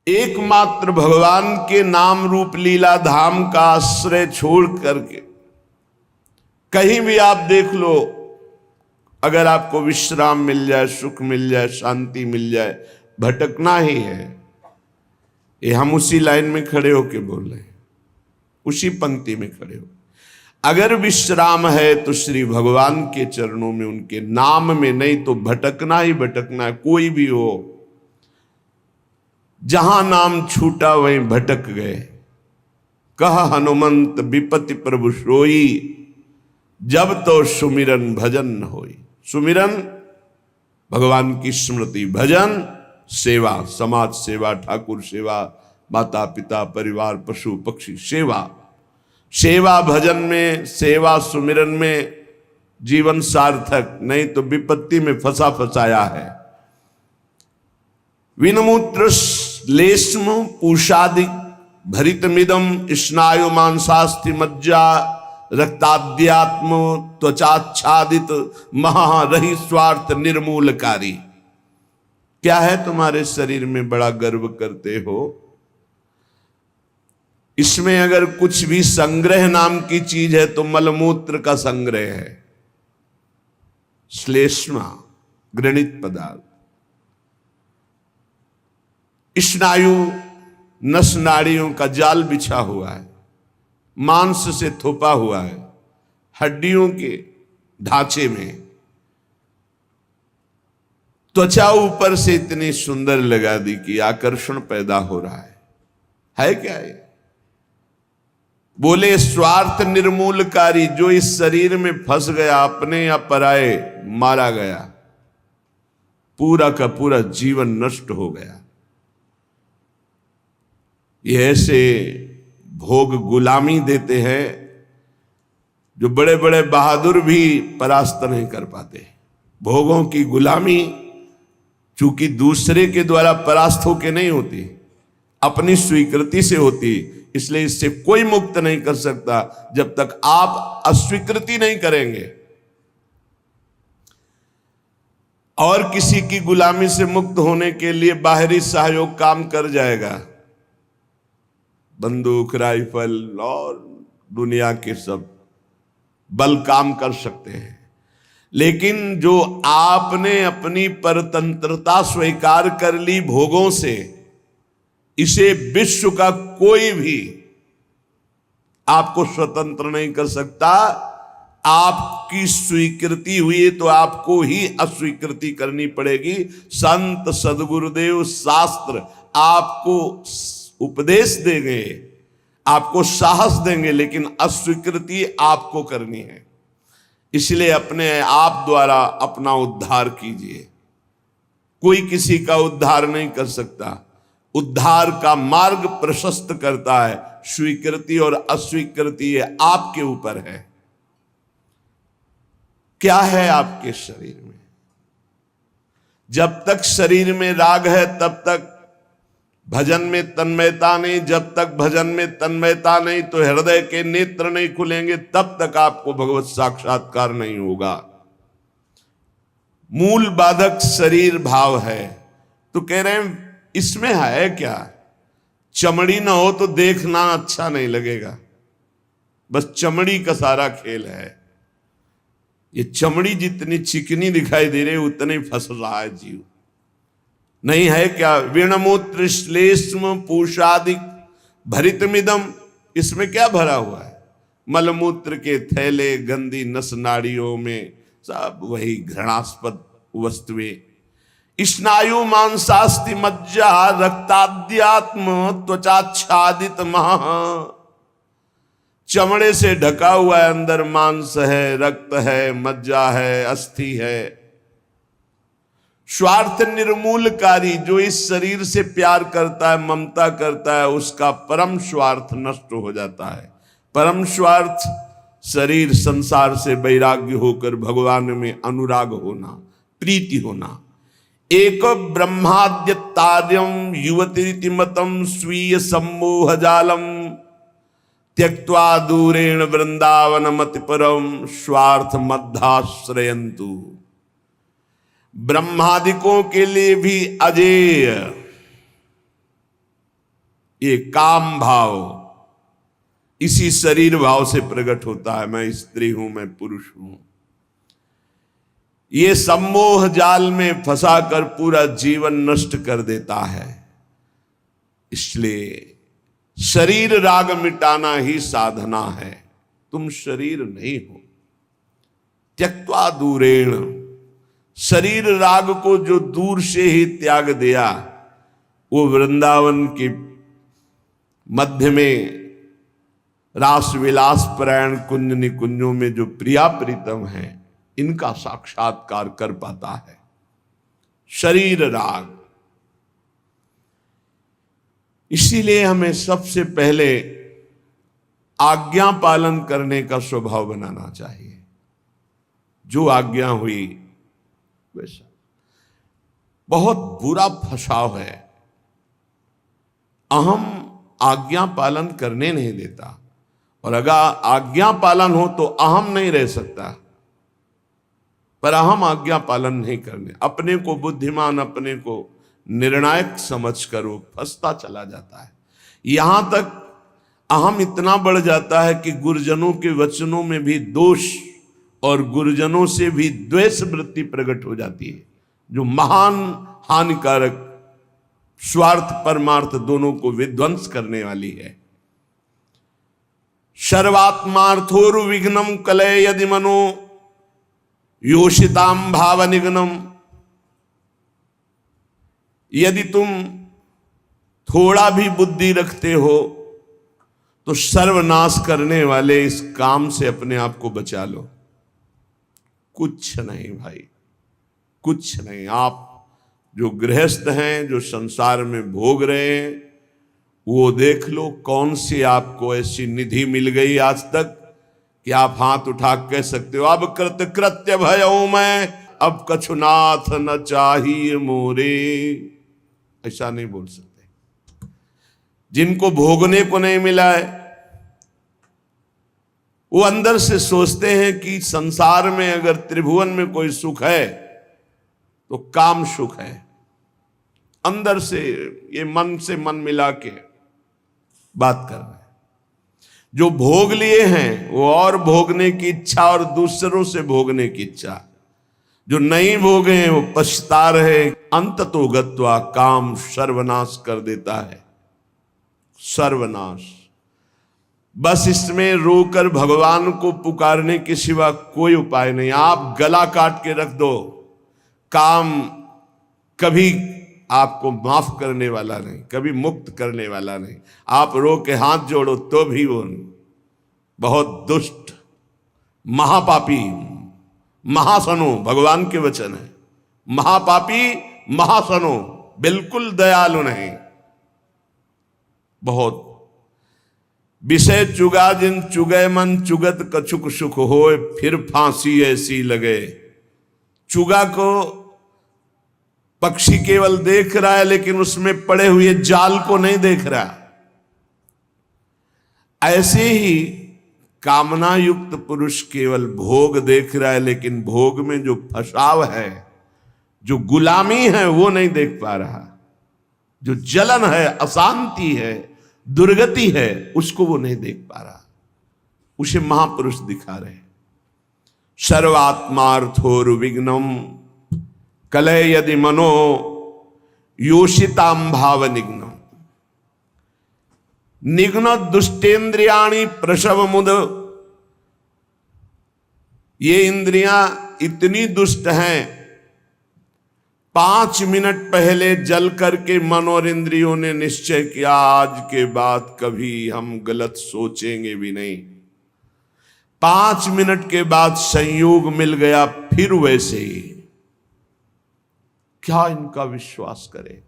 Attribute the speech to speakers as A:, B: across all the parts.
A: एकमात्र भगवान के नाम रूप लीला धाम का आश्रय छोड़ करके कहीं भी आप देख लो, अगर आपको विश्राम मिल जाए, सुख मिल जाए, शांति मिल जाए, भटकना ही है। ये हम उसी लाइन में खड़े होके बोल रहे हैं, उसी पंक्ति में खड़े हो। अगर विश्राम है तो श्री भगवान के चरणों में, उनके नाम में, नहीं तो भटकना ही भटकना है। कोई भी हो, जहां नाम छूटा वहीं भटक गए। कहा हनुमंत विपति प्रभु सोई, जब तो सुमिरन भजन न होई। सुमिरन भगवान की स्मृति, भजन सेवा, समाज सेवा, ठाकुर सेवा, माता पिता परिवार पशु पक्षी सेवा। सेवा भजन में, सेवा सुमिरन में जीवन सार्थक, नहीं तो विपत्ति में फंसा फंसाया है। विनमूत्र लेश्म पूषादिक भरितमिदम स्नायु मांसास्थि मज्जा रक्ताद्यात्म त्वचाच्छादित महारहि स्वार्थ निर्मूलकारी। क्या है तुम्हारे शरीर में बड़ा गर्व करते हो? इसमें अगर कुछ भी संग्रह नाम की चीज है तो मलमूत्र का संग्रह है। श्लेष्मा घृणित पदार्थ, स्नायु नस नाड़ियों का जाल बिछा हुआ है, मांस से थोपा हुआ है, हड्डियों के ढांचे में। त्वचा ऊपर से इतनी सुंदर लगा दी कि आकर्षण पैदा हो रहा है क्या ये? बोले स्वार्थ निर्मूलकारी। जो इस शरीर में फंस गया, अपने या पराए, मारा गया, पूरा का पूरा जीवन नष्ट हो गया। ये ऐसे भोग गुलामी देते हैं जो बड़े बड़े बहादुर भी परास्त नहीं कर पाते। भोगों की गुलामी चूंकि दूसरे के द्वारा परास्त होके नहीं होती, अपनी स्वीकृति से होती, इसलिए इससे कोई मुक्त नहीं कर सकता जब तक आप अस्वीकृति नहीं करेंगे। और किसी की गुलामी से मुक्त होने के लिए बाहरी सहयोग काम कर जाएगा। बंदूक, राइफल और दुनिया के सब बल काम कर सकते हैं, लेकिन जो आपने अपनी परतंत्रता स्वीकार कर ली भोगों से, इसे विश्व का कोई भी आपको स्वतंत्र नहीं कर सकता। आपकी स्वीकृति हुई तो आपको ही अस्वीकृति करनी पड़ेगी। संत सदगुरुदेव शास्त्र आपको उपदेश देंगे, आपको साहस देंगे, लेकिन अस्वीकृति आपको करनी है। इसलिए अपने आप द्वारा अपना उद्धार कीजिए। कोई किसी का उद्धार नहीं कर सकता। उद्धार का मार्ग प्रशस्त करता है स्वीकृति और अस्वीकृति, ये आपके ऊपर है। क्या है आपके शरीर में? जब तक शरीर में राग है तब तक भजन में तन्मयता नहीं। जब तक भजन में तन्मयता नहीं तो हृदय के नेत्र नहीं खुलेंगे, तब तक आपको भगवत साक्षात्कार नहीं होगा। मूल बाधक शरीर भाव है। तो कह रहे हैं इसमें है क्या? चमड़ी ना हो तो देखना अच्छा नहीं लगेगा, बस चमड़ी का सारा खेल है। ये चमड़ी जितनी चिकनी दिखाई दे रही उतने फंस रहा है जीव। नहीं है क्या? विणमूत्र श्लेष्म पूषादिक भरितमिदम, इसमें क्या भरा हुआ है? मलमूत्र के थैले, गंदी नस नाड़ियों में सब वही घृणास्पद वस्तुएं। स्नायु मांसास्थि मज्जा रक्ताद्यात्म त्वचाच्छादित मह, चमड़े से ढका हुआ है, अंदर मांस है, रक्त है, मज्जा है, अस्थि है। स्वार्थ निर्मूलकारी, जो इस शरीर से प्यार करता है, ममता करता है, उसका परम स्वार्थ नष्ट हो जाता है। परम स्वार्थ शरीर संसार से वैराग्य होकर भगवान में अनुराग होना, प्रीति होना। एक ब्रह्माद्य तार्यम युवती मतम स्वीय सम्मोह जालम त्यक्त्वा दूरेण वृंदावन मति परम स्वार्थ मध्याश्रयंतु। ब्रह्मादिकों के लिए भी अजेय, ये काम भाव इसी शरीर भाव से प्रकट होता है। मैं स्त्री हूं, मैं पुरुष हूं। ये सम्मोह जाल में फंसाकर पूरा जीवन नष्ट कर देता है। इसलिए शरीर राग मिटाना ही साधना है। तुम शरीर नहीं हो। त्यक्त्वा दूरेण, शरीर राग को जो दूर से ही त्याग दिया, वो वृंदावन के मध्य में रास विलास परायण कुंज निकुंजों में जो प्रिया प्रीतम है, इनका साक्षात्कार कर पाता है। शरीर राग। इसीलिए हमें सबसे पहले आज्ञा पालन करने का स्वभाव बनाना चाहिए। जो आज्ञा हुई वैसा। बहुत बुरा फसाव है, अहम आज्ञा पालन करने नहीं देता, और अगर आज्ञा पालन हो तो अहम नहीं रह सकता। पर अहम आज्ञा पालन नहीं करने, अपने को बुद्धिमान, अपने को निर्णायक समझकर वो फंसता चला जाता है। यहां तक अहम इतना बढ़ जाता है कि गुरुजनों के वचनों में भी दोष और गुरुजनों से भी द्वेष वृत्ति प्रकट हो जाती है, जो महान हानिकारक, स्वार्थ परमार्थ दोनों को विध्वंस करने वाली है। सर्वात्मार्थोरु विघ्नम कलय यदि मनो योषिताम भाव निघ्नम। यदि तुम थोड़ा भी बुद्धि रखते हो तो सर्वनाश करने वाले इस काम से अपने आप को बचा लो। कुछ नहीं भाई, कुछ नहीं। आप जो गृहस्थ हैं, जो संसार में भोग रहे हैं, वो देख लो कौन सी आपको ऐसी निधि मिल गई आज तक कि आप हाथ उठा कह सकते हो अब कृत्य भयऊ मैं, अब कछुनाथ न चाहिए मोरे। ऐसा नहीं बोल सकते। जिनको भोगने को नहीं मिला है वो अंदर से सोचते हैं कि संसार में अगर त्रिभुवन में कोई सुख है तो काम सुख है। अंदर से ये मन से मन मिला के बात कर रहे हैं। जो भोग लिए हैं वो और भोगने की इच्छा और दूसरों से भोगने की इच्छा। जो नहीं भोगे हैं वो पछता रहे। अंत तो गत्वा काम सर्वनाश कर देता है, सर्वनाश। बस इसमें रोकर भगवान को पुकारने के सिवा कोई उपाय नहीं। आप गला काट के रख दो, काम कभी आपको माफ करने वाला नहीं, कभी मुक्त करने वाला नहीं। आप रो के हाथ जोड़ो तो भी वो नहीं। बहुत दुष्ट, महापापी, महासनो, भगवान के वचन है। महापापी, महासनो, बिल्कुल दयालु नहीं। बहुत विषय चुगा जिन चुगय मन, चुगत कछुक सुख होए, फिर फांसी ऐसी लगे। चुगा को पक्षी केवल देख रहा है, लेकिन उसमें पड़े हुए जाल को नहीं देख रहा। ऐसे ही कामना युक्त पुरुष केवल भोग देख रहा है, लेकिन भोग में जो फसाव है, जो गुलामी है, वो नहीं देख पा रहा। जो जलन है, अशांति है, दुर्गति है, उसको वो नहीं देख पा रहा। उसे महापुरुष दिखा रहे। सर्वात्मार्थोरु विघ्नम कलय यदि मनो योषिताम भाव निघ्नम। निघ्न दुष्टेन्द्रियाणि प्रसव मुद। ये इंद्रियां इतनी दुष्ट हैं, 5 मिनट पहले जल करके मन और इंद्रियों ने निश्चय किया आज के बाद कभी हम गलत सोचेंगे भी नहीं। 5 मिनट के बाद संयोग मिल गया, फिर वैसे ही। क्या इनका विश्वास करें?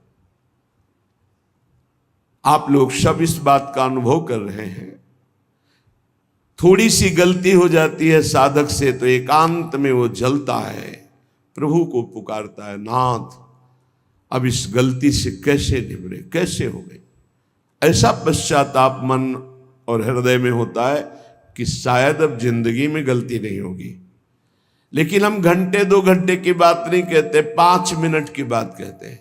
A: आप लोग सब इस बात का अनुभव कर रहे हैं। थोड़ी सी गलती हो जाती है साधक से तो एकांत में वो जलता है, प्रभु को पुकारता है, नाथ अब इस गलती से कैसे निबरे, कैसे हो गई। ऐसा पश्चाताप मन और हृदय में होता है कि शायद अब जिंदगी में गलती नहीं होगी। लेकिन हम घंटे 2 घंटे की बात नहीं कहते, 5 मिनट की बात कहते हैं।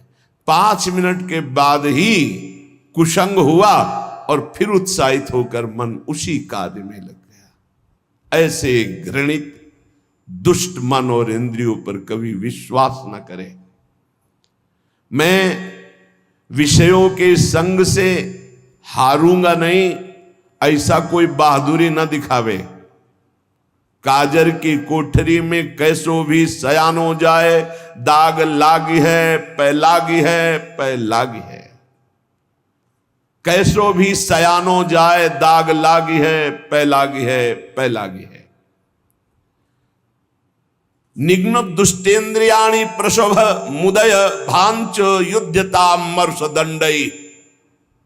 A: 5 मिनट के बाद ही कुसंग हुआ और फिर उत्साहित होकर मन उसी कार्य में लग गया। ऐसे घृणित दुष्ट मन और इंद्रियों पर कभी विश्वास न करें। मैं विषयों के संग से हारूंगा नहीं, ऐसा कोई बहादुरी न दिखावे। काजर की कोठरी में कैसो भी सयान हो जाए, दाग लागी है पै लागी है पै लागी है। कैसो भी सयान हो जाए, दाग लागी है पै लागी है पै लागी है। निघ्न दुष्टेन्द्रियाणि प्रशोभ मुदय भांच युद्धता मर्ष दंडई।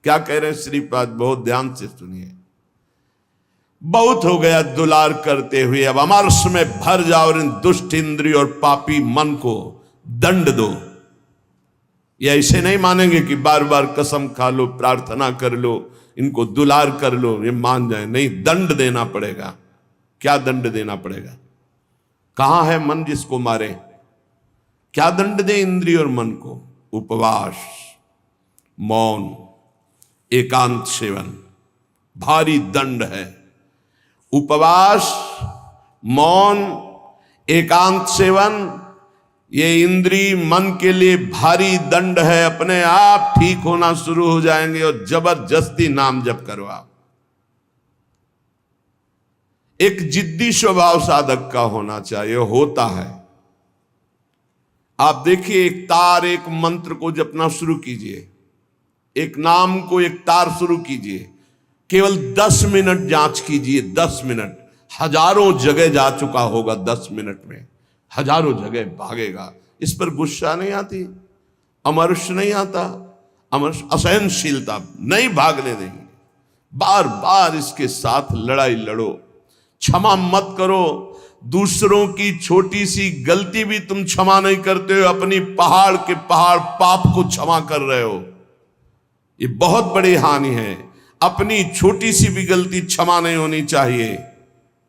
A: क्या कह रहे हैं श्रीपाद, बहुत ध्यान से सुनिए। बहुत हो गया दुलार करते हुए, अब अमरस में भर जाओ और इन दुष्ट इंद्रिय और पापी मन को दंड दो। ये ऐसे नहीं मानेंगे कि बार बार कसम खा लो, प्रार्थना कर लो, इनको दुलार कर लो, ये मान जाए। नहीं, दंड देना पड़ेगा। क्या दंड देना पड़ेगा? कहां है मन जिसको मारे? क्या दंड दे इंद्रिय और मन को? उपवास, मौन, एकांत सेवन, भारी दंड है। उपवास, मौन, एकांत सेवन, ये इंद्रिय मन के लिए भारी दंड है। अपने आप ठीक होना शुरू हो जाएंगे और जबरदस्ती नाम जप करो आप। एक जिद्दी स्वभाव साधक का होना चाहिए, होता है। आप देखिए, एक तार, एक मंत्र को जपना शुरू कीजिए, एक नाम को एक तार शुरू कीजिए, केवल 10 मिनट जांच कीजिए। 10 मिनट, हजारों जगह जा चुका होगा। 10 मिनट में हजारों जगह भागेगा। इस पर गुस्सा नहीं आती, अमर्ष नहीं आता, अमर्ष असहनशीलता नहीं भागने देंगे। बार बार इसके साथ लड़ाई लड़ो, क्षमा मत करो। दूसरों की छोटी सी गलती भी तुम क्षमा नहीं करते हो, अपनी पहाड़ के पहाड़ पाप को क्षमा कर रहे हो। ये बहुत बड़ी हानि है। अपनी छोटी सी भी गलती क्षमा नहीं होनी चाहिए,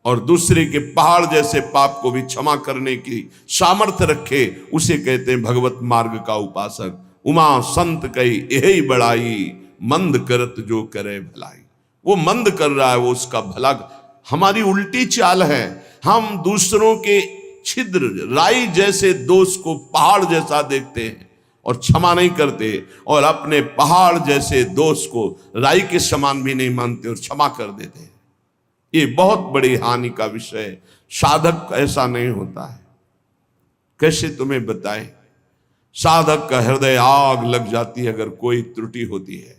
A: और दूसरे के पहाड़ जैसे पाप को भी क्षमा करने की सामर्थ्य रखे, उसे कहते हैं भगवत मार्ग का उपासक। उमा संत कही यही बड़ाई, मंद करत जो करे भलाई। वो मंद कर रहा है, वो उसका भला। हमारी उल्टी चाल है, हम दूसरों के छिद्र राई जैसे दोष को पहाड़ जैसा देखते हैं और क्षमा नहीं करते, और अपने पहाड़ जैसे दोष को राई के समान भी नहीं मानते और क्षमा कर देते हैं। ये बहुत बड़ी हानि का विषय है। साधक ऐसा नहीं होता है। कैसे तुम्हें बताएं? साधक का हृदय आग लग जाती है अगर कोई त्रुटि होती है।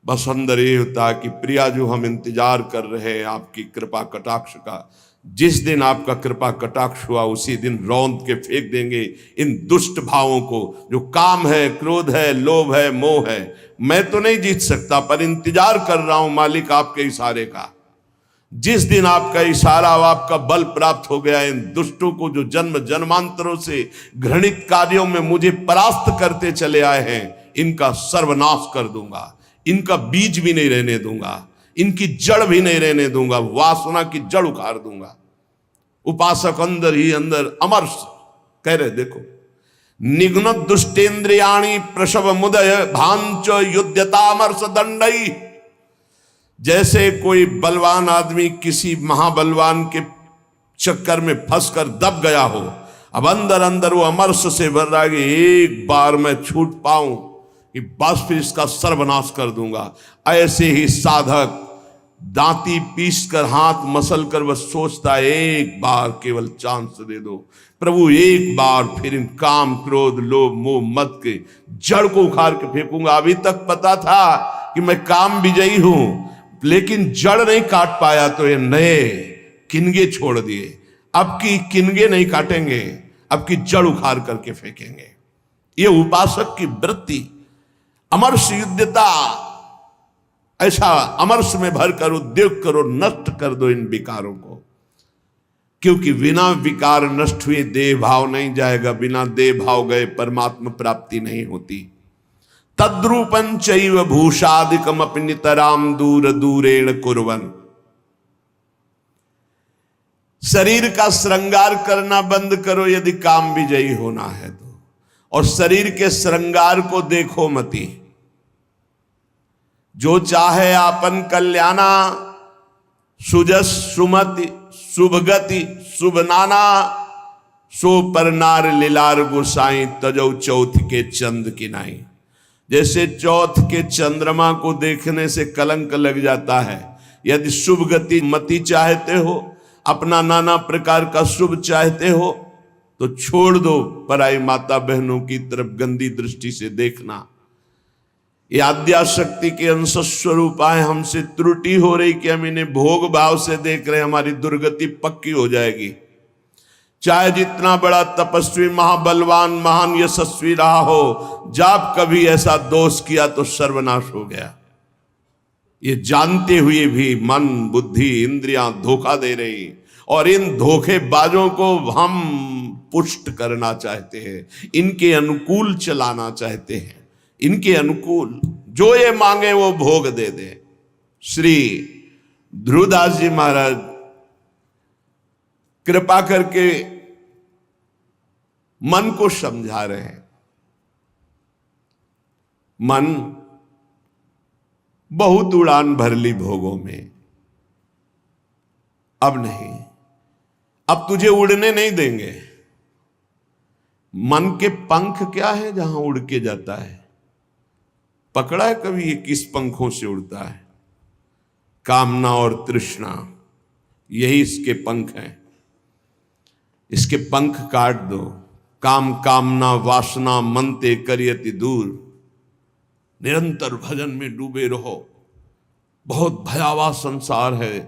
A: बस अंदर ये होता है कि प्रिया, जो हम इंतजार कर रहे हैं आपकी कृपा कटाक्ष का, जिस दिन आपका कृपा कटाक्ष हुआ उसी दिन रौंद के फेंक देंगे इन दुष्ट भावों को, जो काम है, क्रोध है, लोभ है, मोह है। मैं तो नहीं जीत सकता, पर इंतजार कर रहा हूं मालिक आपके इशारे का। जिस दिन आपका इशारा, आपका बल प्राप्त हो गया, इन दुष्टों को जो जन्म जन्मांतरों से घृणित कार्यों में मुझे परास्त करते चले आए हैं, इनका सर्वनाश कर दूंगा। इनका बीज भी नहीं रहने दूंगा, इनकी जड़ भी नहीं रहने दूंगा, वासना की जड़ उखाड़ दूंगा। उपासक अंदर ही अंदर अमर्ष कह रहे, देखो, निघ्न दुष्टेन्द्रियाणि प्रसव मुदय भांच युद्धतामर्ष दंडई। जैसे कोई बलवान आदमी किसी महाबलवान के चक्कर में फंसकर दब गया हो, अब अंदर अंदर वो अमर्ष से भर रहा है कि एक बार मैं छूट पाऊं कि बस फिर इसका सर्वनाश कर दूंगा। ऐसे ही साधक दांती पीस कर, हाथ मसल कर बस सोचता है, एक बार केवल चांस दे दो प्रभु, एक बार फिर इन काम, क्रोध, लोभ, मोह, मद के जड़ को उखाड़ के फेंकूंगा। अभी तक पता था कि मैं काम विजयी हूं, लेकिन जड़ नहीं काट पाया तो ये नए किनगे छोड़ दिए। अब की किनगे नहीं काटेंगे, अब की जड़ उखाड़ करके फेंकेंगे। ये उपासक की वृत्ति, अमर्ष युद्धता। ऐसा अमर्ष में भरकर उद्योग करो, नष्ट कर दो इन विकारों को, क्योंकि बिना विकार नष्ट हुए देह भाव नहीं जाएगा। बिना देह भाव गए परमात्मा प्राप्ति नहीं होती। तद्रूपं चैव भूषादिकम अपि नितराम दूर दूरेण कुर्वन्। शरीर का श्रृंगार करना बंद करो यदि काम विजयी होना है तो, और शरीर के श्रृंगार को देखो मती। जो चाहे आपन कल्याणा, सुजस सुमति शुभगति शुभ नाना, सो पर नार लीलार गोसाई तजौ चौथ के चंद की नाई। जैसे चौथ के चंद्रमा को देखने से कलंक लग जाता है, यदि शुभ गति मति चाहते हो, अपना नाना प्रकार का शुभ चाहते हो, तो छोड़ दो पराई माता बहनों की तरफ गंदी दृष्टि से देखना। ये आद्याशक्ति के अंश स्वरूप आए, हमसे त्रुटि हो रही कि हम इन्हें भोग भाव से देख रहे, हमारी दुर्गति पक्की हो जाएगी। चाहे जितना बड़ा तपस्वी, महाबलवान, महान यशस्वी रहा हो, जब कभी ऐसा दोष किया तो सर्वनाश हो गया। ये जानते हुए भी मन बुद्धि इंद्रियां धोखा दे रही, और इन धोखेबाजों को हम पुष्ट करना चाहते हैं, इनके अनुकूल चलाना चाहते हैं, इनके अनुकूल जो ये मांगे वो भोग दे दे। श्री ध्रुवदास जी महाराज कृपा करके मन को समझा रहे हैं। मन बहुत उड़ान भर ली भोगों में, अब नहीं, अब तुझे उड़ने नहीं देंगे। मन के पंख क्या है जहां उड़ के जाता है? पकड़ा है कभी ये किस पंखों से उड़ता है? कामना और तृष्णा, यही इसके पंख हैं। इसके पंख काट दो। काम कामना वासना मनते करियति दूर, निरंतर भजन में डूबे रहो। बहुत भयावह संसार है,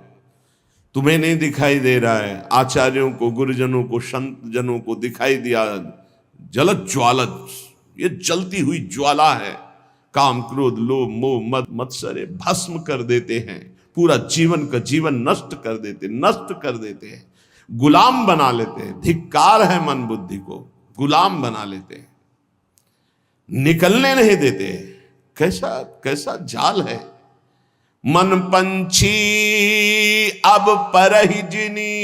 A: तुम्हें नहीं दिखाई दे रहा है, आचार्यों को, गुरुजनों को, संत जनों को दिखाई दिया। जलत ज्वालत, ये जलती हुई ज्वाला है। काम क्रोध लोभ मोह मद मत्सरे भस्म कर देते हैं, पूरा जीवन का जीवन नष्ट कर देते हैं, गुलाम बना लेते हैं। धिक्कार है मन बुद्धि को, गुलाम बना लेते हैं, निकलने नहीं देते। कैसा कैसा जाल है। मन पंछी अब परहि जिनी,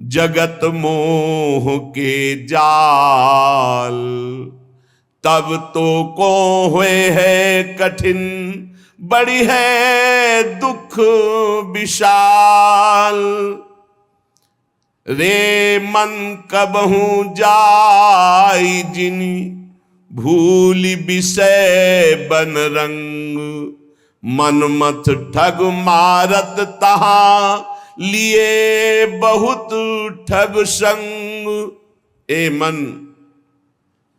A: जगत मोह के जाल। तब तो को हुए है कठिन, बड़ी है दुख विशाल। रे मन कबहू जाई जिनी, भूल विषय बन रंग। मनमथ ठग मारत तहां, लिए बहुत ठग संग। ए मन,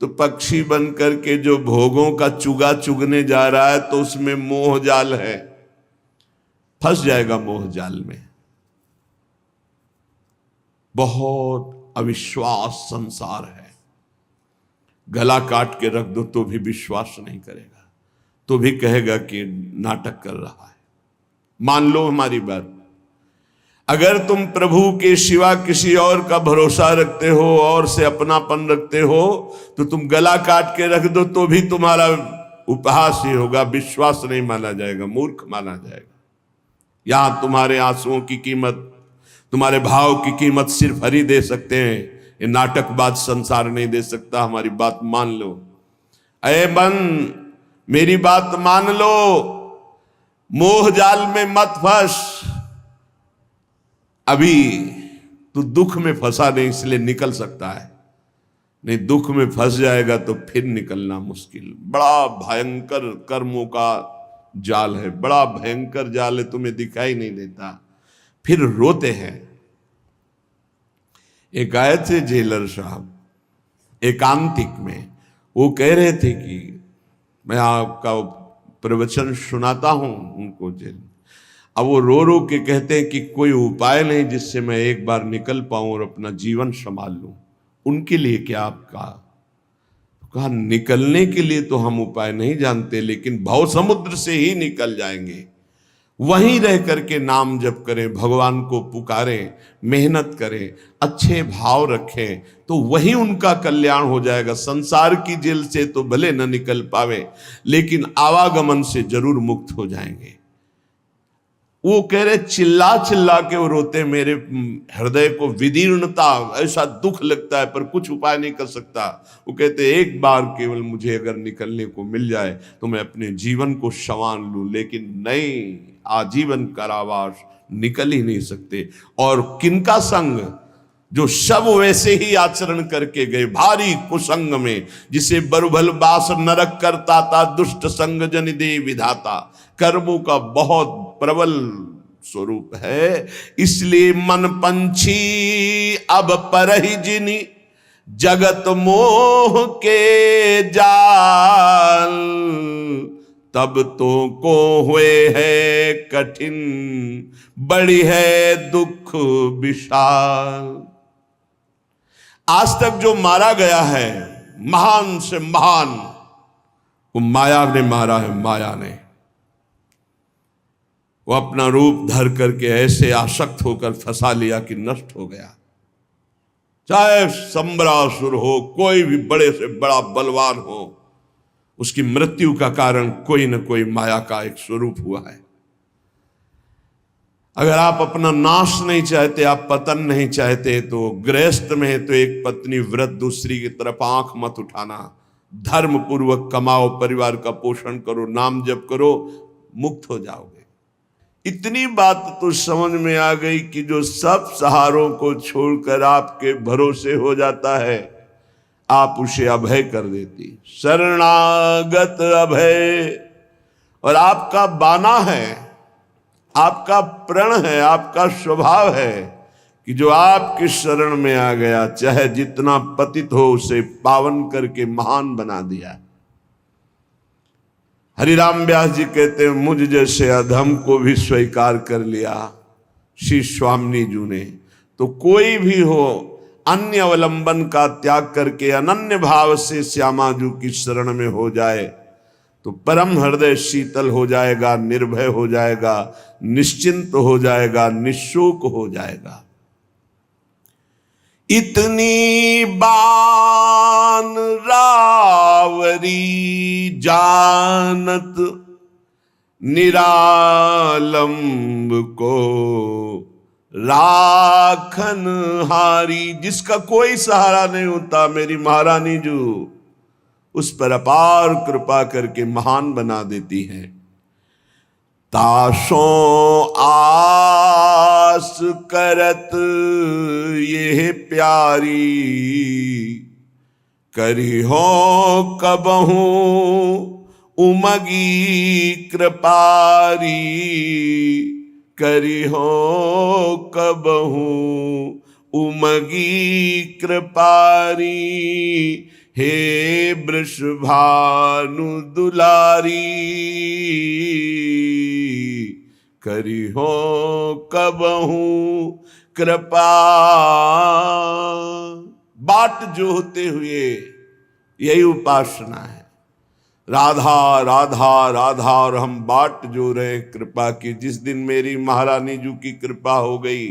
A: तो पक्षी बन करके जो भोगों का चुगा चुगने जा रहा है, तो उसमें मोह जाल है, फंस जाएगा मोह जाल में। बहुत अविश्वास संसार है। गला काट के रख दो तो भी विश्वास नहीं करेगा, तो भी कहेगा कि नाटक कर रहा है। मान लो हमारी बात, अगर तुम प्रभु के सिवा किसी और का भरोसा रखते हो और से अपनापन रखते हो, तो तुम गला काट के रख दो तो भी तुम्हारा उपहास ही होगा, विश्वास नहीं माना जाएगा, मूर्ख माना जाएगा। यहां तुम्हारे आंसुओं की कीमत, तुम्हारे भाव की कीमत सिर्फ हरि दे सकते हैं। ये नाटकबाज संसार नहीं दे सकता। हमारी बात मान लो। अरे मन, मेरी बात मान लो, मोह जाल में मत फंस। अभी तू दुख में फंसा नहीं, इसलिए निकल सकता है, नहीं दुख में फंस जाएगा तो फिर निकलना मुश्किल। बड़ा भयंकर कर्मों का जाल है, बड़ा भयंकर जाल है, तुम्हें दिखाई नहीं देता, फिर रोते हैं। एक आए थे जेलर साहब एकांतिक में, वो कह रहे थे कि मैं आपका प्रवचन सुनाता हूं उनको जेल। अब वो रो रो के कहते हैं कि कोई उपाय नहीं जिससे मैं एक बार निकल पाऊं और अपना जीवन संभाल लूं। उनके लिए क्या आपका? कहा निकलने के लिए तो हम उपाय नहीं जानते, लेकिन भव समुद्र से ही निकल जाएंगे। वहीं रह करके नाम जप करें, भगवान को पुकारें, मेहनत करें, अच्छे भाव रखें, तो वहीं उनका कल्याण हो जाएगा। संसार की जेल से तो भले न निकल पावे, लेकिन आवागमन से जरूर मुक्त हो जाएंगे। वो कह रहे चिल्ला चिल्ला के वो रोते, मेरे हृदय को विदीर्णता, ऐसा दुख लगता है पर कुछ उपाय नहीं कर सकता। वो कहते एक बार केवल मुझे अगर निकलने को मिल जाए तो मैं अपने जीवन को संवार लूं, लेकिन नहीं, आजीवन कारावास, निकल ही नहीं सकते। और किनका संग? जो सब वैसे ही आचरण करके गए, भारी कुसंग में, जिसे बरुभल बास नरक करता था, दुष्ट संग जन दे विधाता। कर्मों का बहुत प्रबल स्वरूप है। इसलिए मन पंछी अब परहि जिनि, जगत मोह के जाल। तब तो को हुए है कठिन, बड़ी है दुख विशाल। आज तक जो मारा गया है, महान से महान, वो माया ने मारा है। माया ने वो अपना रूप धर करके ऐसे आसक्त होकर फंसा लिया कि नष्ट हो गया। चाहे सम्रासुर हो, कोई भी बड़े से बड़ा बलवान हो, उसकी मृत्यु का कारण कोई न कोई माया का एक स्वरूप हुआ है। अगर आप अपना नाश नहीं चाहते, आप पतन नहीं चाहते, तो गृहस्थ में है तो एक पत्नी व्रत, दूसरी की तरफ आंख मत उठाना। धर्म पूर्वक कमाओ, परिवार का पोषण करो, नाम जप करो, मुक्त हो जाओगे। इतनी बात तो समझ में आ गई कि जो सब सहारों को छोड़कर आपके भरोसे हो जाता है, आप उसे अभय कर देती। शरणागत अभय। और आपका बाना है, आपका प्रण है, आपका स्वभाव है कि जो आपके शरण में आ गया, चाहे जितना पतित हो, उसे पावन करके महान बना दिया। हरिराम व्यास जी कहते हैं, मुझ जैसे अधम को भी स्वीकार कर लिया श्री स्वामी जी ने। तो कोई भी हो, अन्य अवलंबन का त्याग करके अनन्य भाव से श्यामा जी की शरण में हो जाए तो परम हृदय शीतल हो जाएगा, निर्भय हो जाएगा, निश्चिंत हो जाएगा, निशोक हो जाएगा। इतनी बान रावरी जानत निरालंब को राखन हारी। जिसका कोई सहारा नहीं होता, मेरी महारानी जो उस पर अपार कृपा करके महान बना देती है। ताशो आस करत ये प्यारी, करी हो कबहू उमगी कृपारी। करी हो कबहू उमगी कृपारी, हे वृषभानु दुलारी। करी हो कबहू कृपा। बाट जोहते हुए यही उपासना है, राधा राधा राधा। और हम बाट जो रहे कृपा की। जिस दिन मेरी महारानी जी की कृपा हो गई,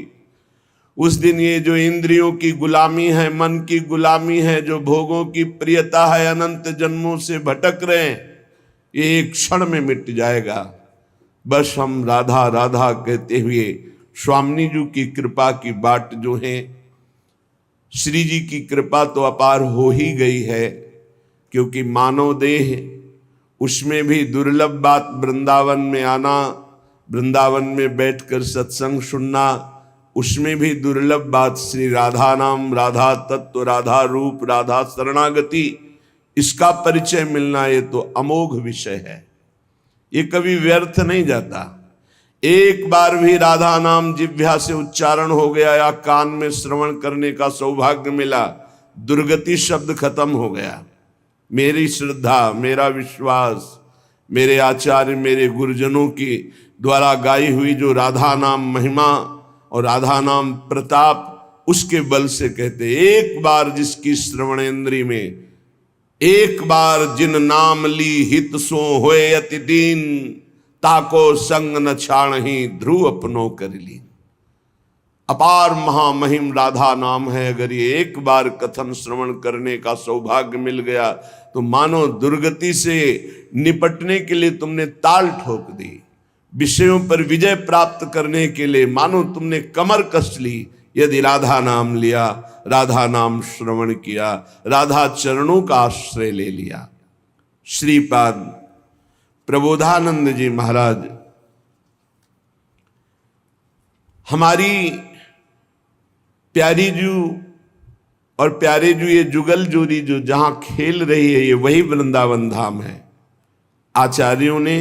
A: उस दिन ये जो इंद्रियों की गुलामी है, मन की गुलामी है, जो भोगों की प्रियता है, अनंत जन्मों से भटक रहे हैं, ये एक क्षण में मिट जाएगा। बस हम राधा राधा कहते हुए स्वामी जी की कृपा की बाट जो है। श्री जी की कृपा तो अपार हो ही गई है, क्योंकि मानव देह, उसमें भी दुर्लभ बात वृंदावन में आना, वृंदावन में बैठकर सत्संग सुनना, उसमें भी दुर्लभ बात श्री राधा नाम, राधा तत्व, राधा रूप, राधा शरणागति, इसका परिचय मिलना, ये तो अमोघ विषय है। ये कभी व्यर्थ नहीं जाता। एक बार भी राधा नाम जिह्वा से उच्चारण हो गया या कान में श्रवण करने का सौभाग्य मिला, दुर्गति शब्द खत्म हो गया। मेरी श्रद्धा, मेरा विश्वास, मेरे आचार्य, मेरे गुरुजनों की द्वारा गाई हुई जो राधा नाम महिमा और राधा नाम प्रताप, उसके बल से कहते, एक बार जिसकी श्रवणेन्द्री में, एक बार जिन नाम ली हित सो होए अति दीन, ताको संग न छाणहि ध्रुव अपनो कर ली। अपार महामहिम राधा नाम है। अगर ये एक बार कथन श्रवण करने का सौभाग्य मिल गया तो मानो दुर्गति से निपटने के लिए तुमने ताल ठोक दी। विषयों पर विजय प्राप्त करने के लिए मानो तुमने कमर कस ली। यदि राधा नाम लिया, राधा नाम श्रवण किया, राधा चरणों का आश्रय ले लिया। श्रीपाद प्रबोधानंद जी महाराज हमारी प्यारी जू और प्यारे जू, ये जुगल जोड़ी जो जहां खेल रही है, ये वही वृंदावन धाम है। आचार्यों ने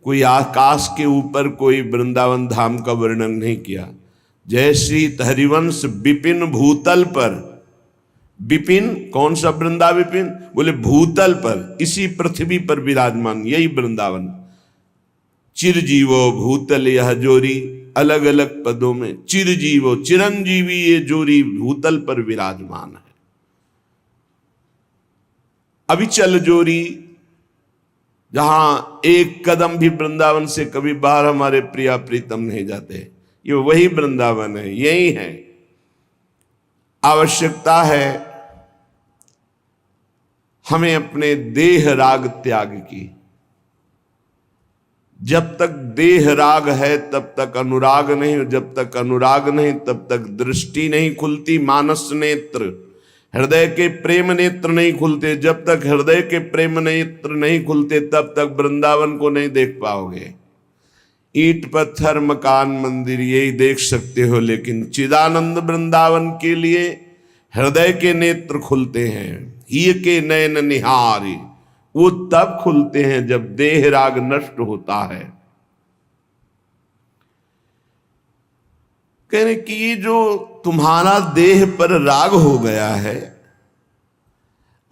A: कोई आकाश के ऊपर कोई वृंदावन धाम का वर्णन नहीं किया। जय श्री हरिवंश विपिन भूतल पर, विपिन कौन सा वृंदा विपिन, बोले भूतल पर, इसी पृथ्वी पर विराजमान, यही वृंदावन। चिरजीवो भूतल यह जोरी, अलग अलग पदों में चिरजीवो चिरंजीवी ये जोरी भूतल पर विराजमान है। अविचल जोरी, जहां एक कदम भी वृंदावन से कभी बाहर हमारे प्रिया प्रीतम नहीं जाते, ये वही वृंदावन है, यही है। आवश्यकता है हमें अपने देह राग त्याग की। जब तक देह राग है तब तक अनुराग नहीं, जब तक अनुराग नहीं तब तक दृष्टि नहीं खुलती, मानस नेत्र, हृदय के प्रेम नेत्र नहीं खुलते। जब तक हृदय के प्रेम नेत्र नहीं खुलते तब तक वृंदावन को नहीं देख पाओगे। ईंट पत्थर मकान मंदिर यही देख सकते हो, लेकिन चिदानंद वृंदावन के लिए हृदय के नेत्र खुलते हैं। ही के नयन निहारी, वो तब खुलते हैं जब देह राग नष्ट होता है। कह रहे कि ये जो तुम्हारा देह पर राग हो गया है,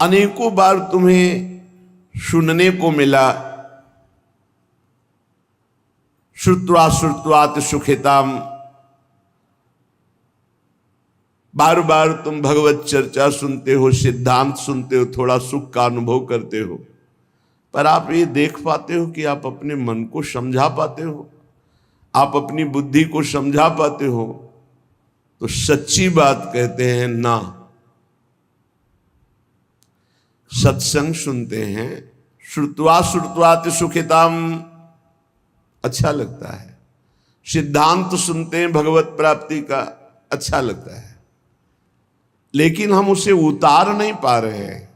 A: अनेकों बार तुम्हें सुनने को मिला, श्रुत्वा श्रुत्वात सुखिताम, बार बार तुम भगवत चर्चा सुनते हो, सिद्धांत सुनते हो, थोड़ा सुख का अनुभव करते हो, पर आप ये देख पाते हो कि आप अपने मन को समझा पाते हो, आप अपनी बुद्धि को समझा पाते हो? तो सच्ची बात कहते हैं ना। सत्संग सुनते हैं, श्रुत्वा श्रुत्वात सुखिताम, अच्छा लगता है। सिद्धांत सुनते हैं भगवत प्राप्ति का, अच्छा लगता है, लेकिन हम उसे उतार नहीं पा रहे हैं।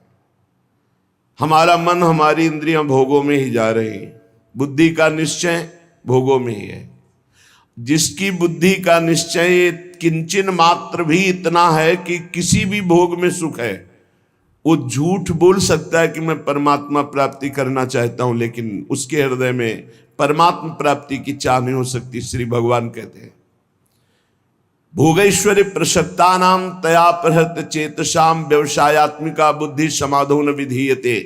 A: हमारा मन, हमारी इंद्रियां भोगों में ही जा रही हैं। बुद्धि का निश्चय भोगों में ही है। जिसकी बुद्धि का निश्चय किंचन मात्र भी इतना है कि किसी भी भोग में सुख है, वो झूठ बोल सकता है कि मैं परमात्मा प्राप्ति करना चाहता हूं, लेकिन उसके हृदय में परमात्मा प्राप्ति की चाह नहीं हो सकती। श्री भगवान कहते हैं, भोगैश्वर्य प्रसक्ता नाम तया प्रहत चेतसाम व्यवसायत्मिका बुद्धि समाधो न विधीयते।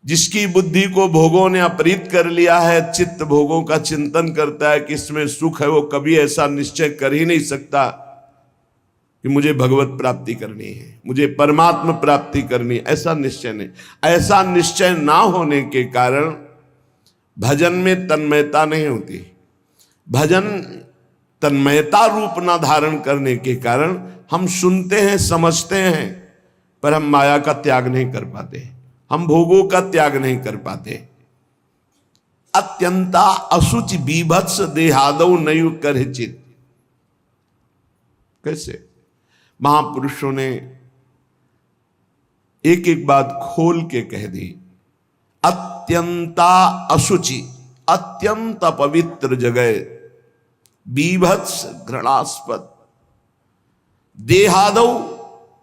A: जिसकी बुद्धि को भोगों ने अपहृत कर लिया है, चित्त भोगों का चिंतन करता है कि इसमें सुख है, वो कभी ऐसा निश्चय कर ही नहीं सकता कि मुझे भगवत प्राप्ति करनी है, मुझे परमात्मा प्राप्ति करनी है। ऐसा निश्चय नहीं। ऐसा निश्चय ना होने के कारण भजन में तन्मयता नहीं होती। भजन तन्मयता रूप ना धारण करने के कारण हम सुनते हैं, समझते हैं, पर हम माया का त्याग नहीं कर पाते, हम भोगों का त्याग नहीं कर पाते। अत्यंता असुचि बीभत्स देहादौ नयु करहिचित। कैसे महापुरुषों ने एक एक बात खोल के कह दी। अत्यंता असुचि, अत्यंत पवित्र जगह, बीभत्स घृणास्पद, देहादौ,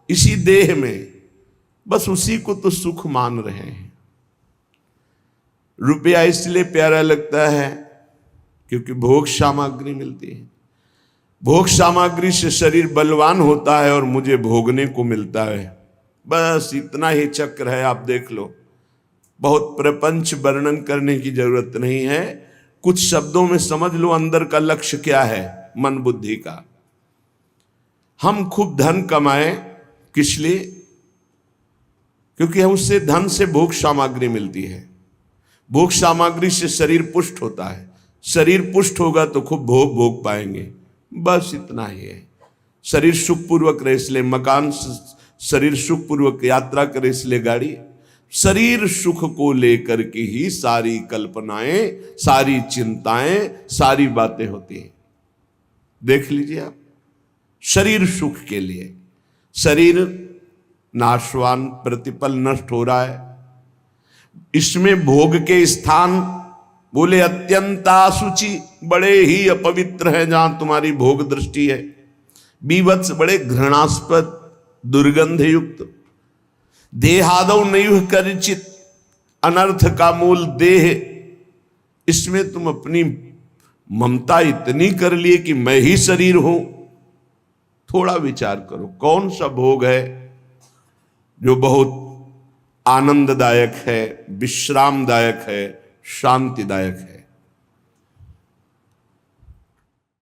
A: इसी देह में, बस उसी को तो सुख मान रहे हैं। रुपया इसलिए प्यारा लगता है क्योंकि भोग सामग्री मिलती है। भोग सामग्री से शरीर बलवान होता है और मुझे भोगने को मिलता है। बस इतना ही चक्र है, आप देख लो। बहुत प्रपंच वर्णन करने की जरूरत नहीं है, कुछ शब्दों में समझ लो अंदर का लक्ष्य क्या है मन बुद्धि का। हम खूब धन कमाएं, किस लिए? क्योंकि उससे धन से भोग सामग्री मिलती है, भोग सामग्री से शरीर पुष्ट होता है, शरीर पुष्ट होगा तो खूब भोग भोग पाएंगे। बस इतना ही है। शरीर सुखपूर्वक रहे इसलिए मकान, शरीर सुखपूर्वक यात्रा करे इसलिए गाड़ी, शरीर सुख को लेकर के ही सारी कल्पनाएं, सारी चिंताएं, सारी बातें होती हैं। देख लीजिए आप, शरीर सुख के लिए, शरीर नाशवान, प्रतिपल नष्ट हो रहा है, इसमें भोग के स्थान बोले अत्यंत असुचि, बड़े ही अपवित्र है जहां तुम्हारी भोग दृष्टि है। बीभत्स, बड़े घृणास्पद, दुर्गंध युक्त। देहादौ नैव करचित, अनर्थ का मूल देह, इसमें तुम अपनी ममता इतनी कर लिए कि मैं ही शरीर हूं। थोड़ा विचार करो, कौन सा भोग है जो बहुत आनंददायक है, विश्रामदायक है, शांतिदायक है?